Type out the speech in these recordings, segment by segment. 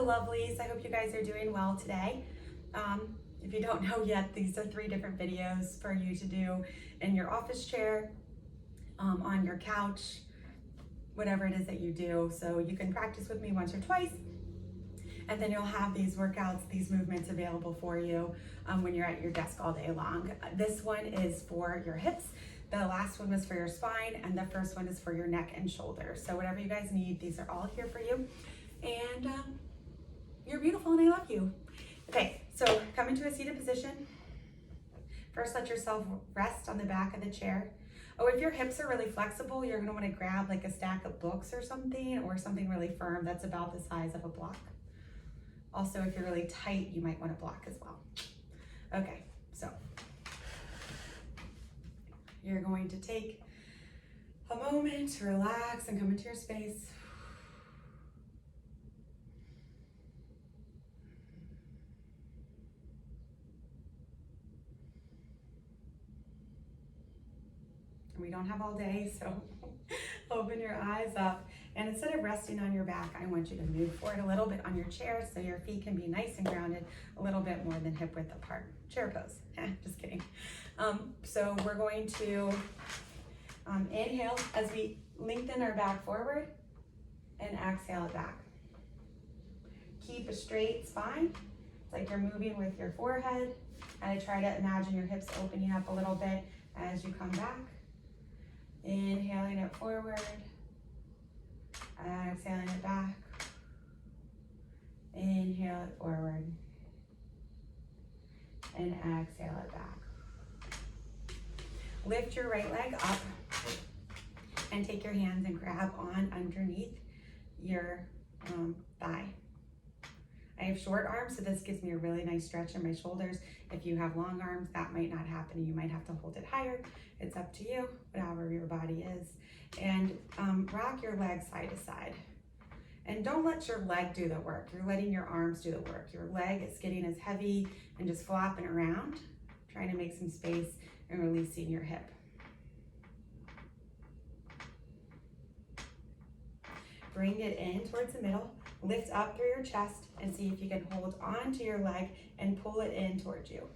Hello, lovelies. I hope you guys are doing well today. If you don't know yet, these are 3 different videos for you to do in your office chair, on your couch, whatever it is that you do. So you can practice with me once or twice, and then you'll have these workouts, these movements available for you when you're at your desk all day long. This one is for your hips. The last one was for your spine, and the first one is for your neck and shoulders. So whatever you guys need, these are all here for you. And you're beautiful and I love you. Okay, so come into a seated position. First, let yourself rest on the back of the chair. Oh, if your hips are really flexible, you're gonna wanna grab like a stack of books or something really firm that's about the size of a block. Also, if you're really tight, you might want a block as well. Okay, so you're going to take a moment to relax and come into your space. We don't have all day, so open your eyes up. And instead of resting on your back, I want you to move forward a little bit on your chair so your feet can be nice and grounded, a little bit more than hip width apart. Chair pose, just kidding. So we're going to inhale as we lengthen our back forward and exhale it back. Keep a straight spine. It's like you're moving with your forehead. And try to imagine your hips opening up a little bit as you come back. Inhaling it forward, exhaling it back, inhale it forward, and exhale it back. Lift your right leg up and take your hands and grab on underneath your thigh. I have short arms, so this gives me a really nice stretch in my shoulders. If you have long arms, that might not happen. You might have to hold it higher. It's up to you, whatever your body is. And rock your leg side to side. And don't let your leg do the work. You're letting your arms do the work. Your leg is getting as heavy and just flopping around, trying to make some space and releasing your hip. Bring it in towards the middle. Lift up through your chest and see if you can hold on to your leg and pull it in towards you.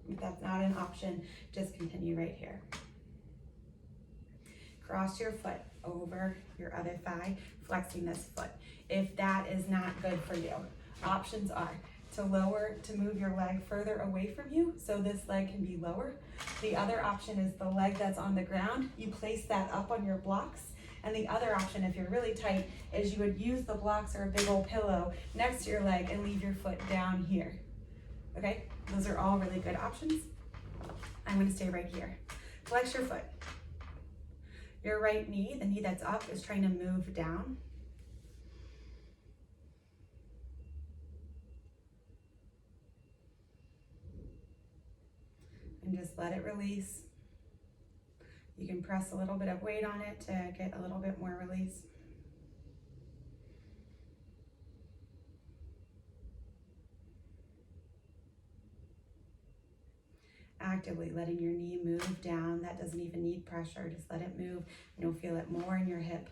If that's not an option, just continue right here. Cross your foot over your other thigh, flexing this foot. If that is not good for you, options are to move your leg further away from you so this leg can be lower. The other option is the leg that's on the ground, you place that up on your blocks. And the other option, if you're really tight, is you would use the blocks or a big old pillow next to your leg and leave your foot down here. Okay, those are all really good options. I'm gonna stay right here. Flex your foot. Your right knee, the knee that's up, is trying to move down. And just let it release. You can press a little bit of weight on it to get a little bit more release. Actively letting your knee move down. That doesn't even need pressure. Just let it move and you'll feel it more in your hip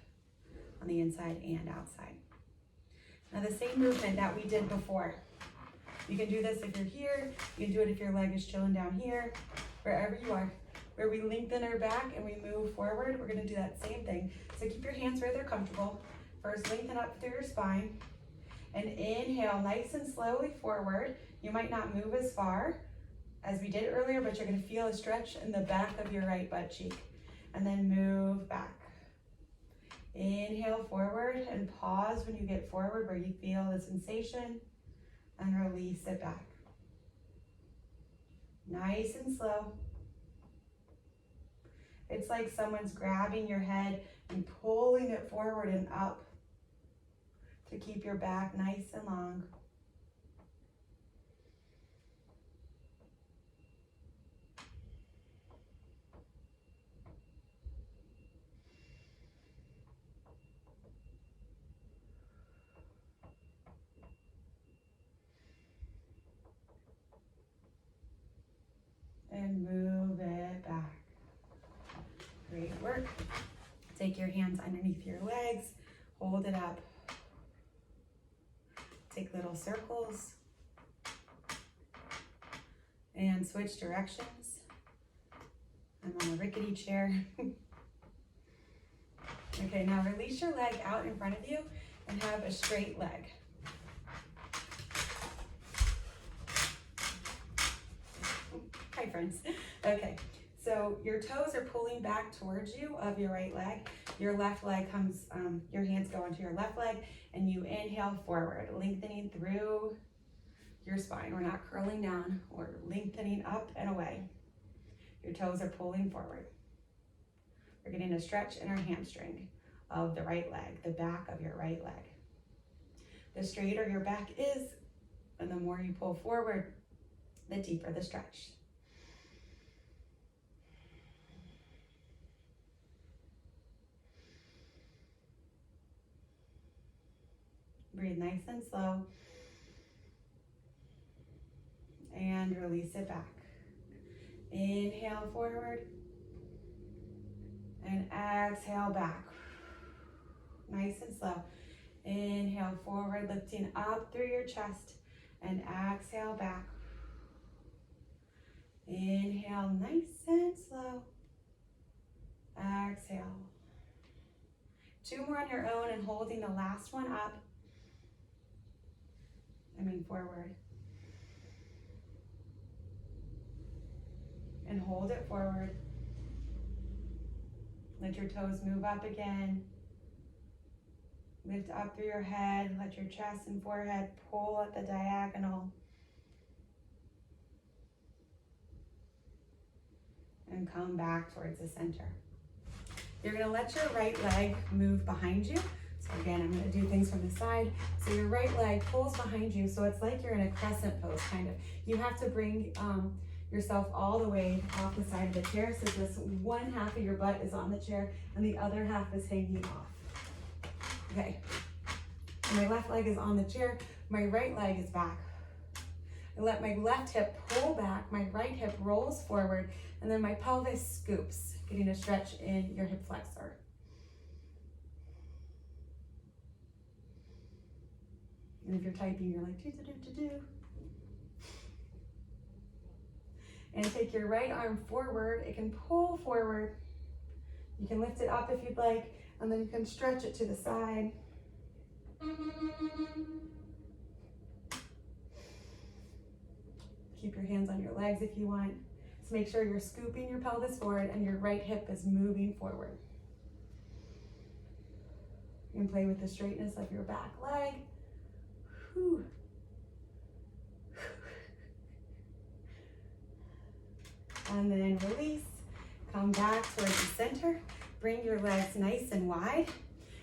on the inside and outside. Now the same movement that we did before. You can do this if you're here. You can do it if your leg is chilling down here, wherever you are. Where we lengthen our back and we move forward, we're gonna do that same thing. So keep your hands where they're comfortable. First, lengthen up through your spine. And inhale nice and slowly forward. You might not move as far as we did earlier, but you're gonna feel a stretch in the back of your right butt cheek. And then move back. Inhale forward and pause when you get forward where you feel the sensation. And release it back. Nice and slow. It's like someone's grabbing your head and pulling it forward and up to keep your back nice and long. And move it back. Great work. Take your hands underneath your legs, hold it up. Take little circles and switch directions. I'm on a rickety chair. Okay, now release your leg out in front of you and have a straight leg. Hi friends. Okay, so your toes are pulling back towards you of your right leg. Your left leg comes, your hands go onto your left leg and you inhale forward, lengthening through your spine. We're not curling down, we're lengthening up and away. Your toes are pulling forward. We're getting a stretch in our hamstring of the right leg, the back of your right leg. The straighter your back is, and the more you pull forward, the deeper the stretch. Breathe nice and slow. And release it back. Inhale forward. And exhale back. Nice and slow. Inhale forward, lifting up through your chest. And exhale back. Inhale nice and slow. Exhale. 2 more on your own and holding the last one up. Forward. And hold it forward. Let your toes move up again. Lift up through your head. Let your chest and forehead pull at the diagonal. And come back towards the center. You're going to let your right leg move behind you. So again, I'm going to do things from the side. So your right leg pulls behind you. So it's like you're in a crescent pose, kind of. You have to bring yourself all the way off the side of the chair. So just one half of your butt is on the chair and the other half is hanging off. Okay. So my left leg is on the chair. My right leg is back. I let my left hip pull back. My right hip rolls forward. And then my pelvis scoops, getting a stretch in your hip flexor. And if you're typing, you're like, do. And take your right arm forward. It can pull forward. You can lift it up if you'd like, and then you can stretch it to the side. Keep your hands on your legs if you want. So make sure you're scooping your pelvis forward and your right hip is moving forward. You can play with the straightness of your back leg. Whew. And then release, come back towards the center, bring your legs nice and wide,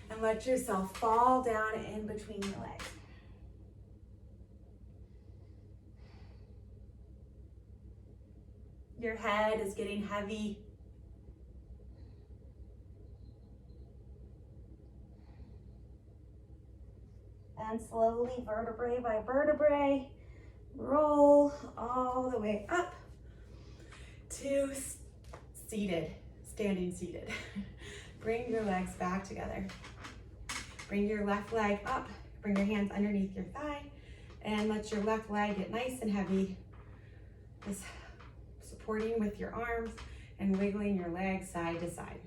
and let yourself fall down in between your legs. Your head is getting heavy. And slowly, vertebrae by vertebrae, roll all the way up to seated, standing seated. Bring your legs back together. Bring your left leg up, bring your hands underneath your thigh, and let your left leg get nice and heavy. Just supporting with your arms and wiggling your legs side to side.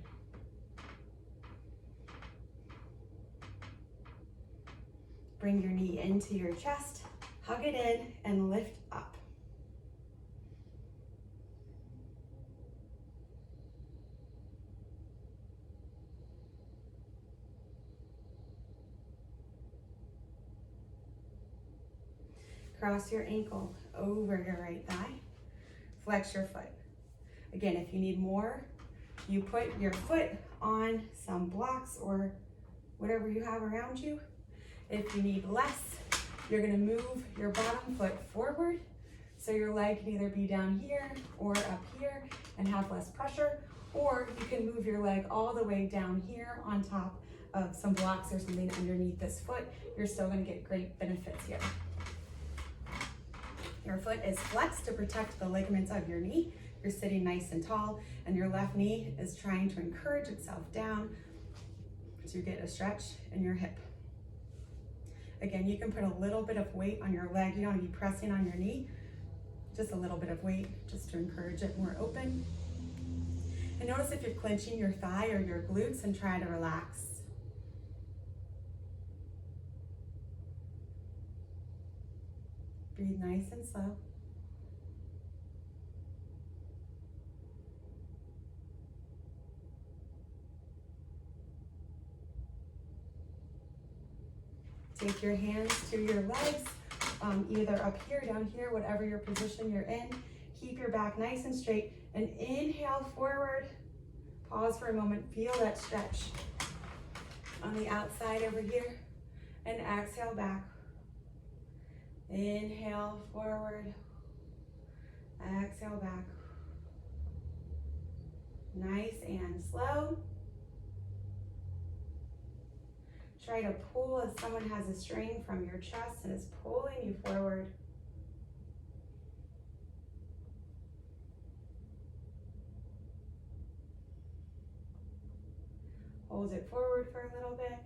Bring your knee into your chest, hug it in, and lift up. Cross your ankle over your right thigh. Flex your foot. Again, if you need more, you put your foot on some blocks or whatever you have around you. If you need less, you're gonna move your bottom foot forward so your leg can either be down here or up here and have less pressure, or you can move your leg all the way down here on top of some blocks or something underneath this foot. You're still gonna get great benefits here. Your foot is flexed to protect the ligaments of your knee. You're sitting nice and tall, and your left knee is trying to encourage itself down to get a stretch in your hip. Again, you can put a little bit of weight on your leg. You don't want to be pressing on your knee, just a little bit of weight just to encourage it more open. And notice if you're clenching your thigh or your glutes, and try to relax. Breathe nice and slow. Take your hands to your legs, either up here, down here, whatever your position you're in. Keep your back nice and straight, and inhale forward. Pause for a moment, feel that stretch on the outside over here, and exhale back. Inhale forward, exhale back. Nice and slow. Try to pull as someone has a string from your chest and is pulling you forward. Hold it forward for a little bit.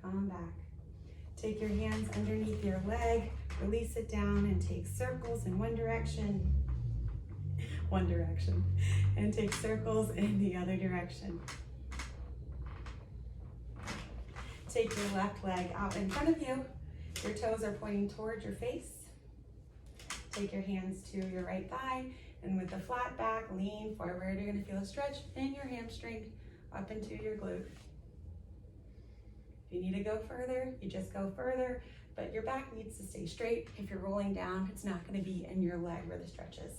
Come back. Take your hands underneath your leg, release it down, and take circles in one direction, and take circles in the other direction. Take your left leg out in front of you. Your toes are pointing towards your face. Take your hands to your right thigh, and with a flat back, lean forward. You're gonna feel a stretch in your hamstring up into your glute. If you need to go further, you just go further, but your back needs to stay straight. If you're rolling down, it's not gonna be in your leg where the stretch is.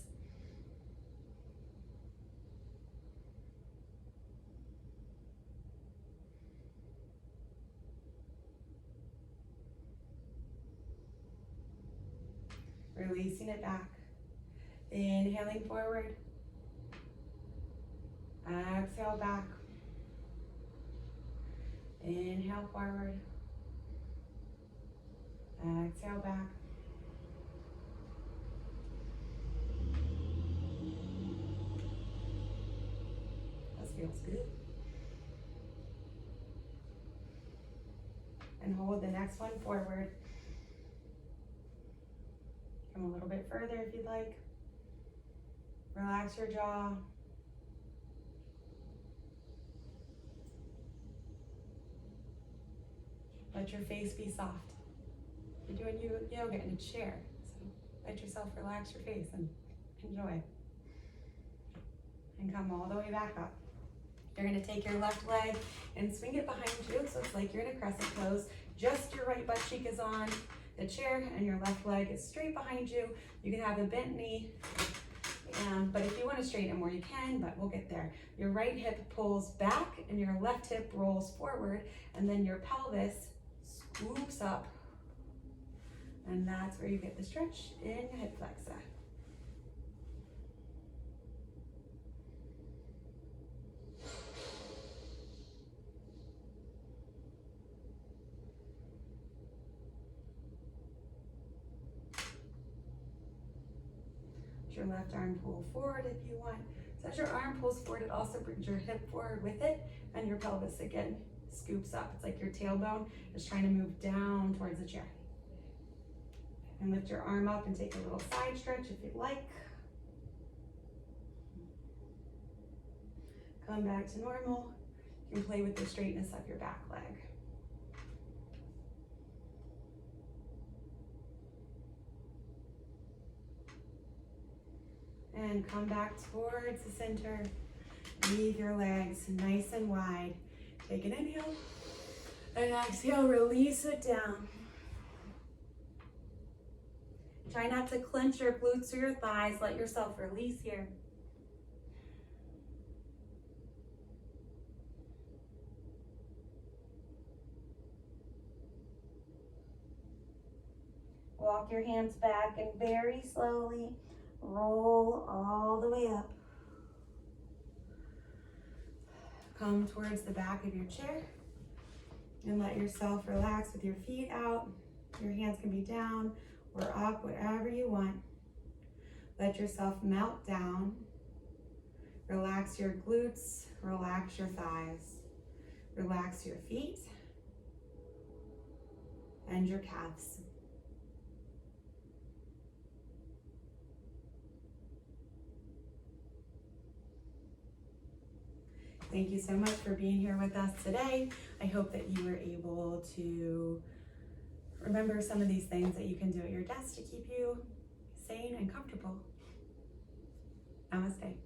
Releasing it back. Inhaling forward. Exhale back. Inhale forward. Exhale back. This feels good. And hold the next one forward. Come a little bit further if you'd like. Relax your jaw. Let your face be soft. You're doing yoga in a chair, so let yourself relax your face and enjoy. And come all the way back up. You're gonna take your left leg and swing it behind you, so it's like you're in a crescent pose. Just your right butt cheek is on the chair, and your left leg is straight behind you. You can have a bent knee, but if you want to straighten it more, you can, but we'll get there. Your right hip pulls back, and your left hip rolls forward, and then your pelvis scoops up, and that's where you get the stretch in your hip flexor. Your left arm pull forward if you want. So as your arm pulls forward, it also brings your hip forward with it, and your pelvis again scoops up. It's like your tailbone is trying to move down towards the chair. And lift your arm up and take a little side stretch if you'd like. Come back to normal. You can play with the straightness of your back leg. And come back towards the center. Leave your legs nice and wide. Take an inhale, and exhale, release it down. Try not to clench your glutes or your thighs. Let yourself release here. Walk your hands back and very slowly roll all the way up. Come towards the back of your chair And let yourself relax with your feet out. Your hands can be down or up, whatever you want. Let yourself melt down. Relax your glutes, relax your thighs. Relax your feet and your calves. Thank you so much for being here with us today. I hope that you were able to remember some of these things that you can do at your desk to keep you sane and comfortable. Namaste.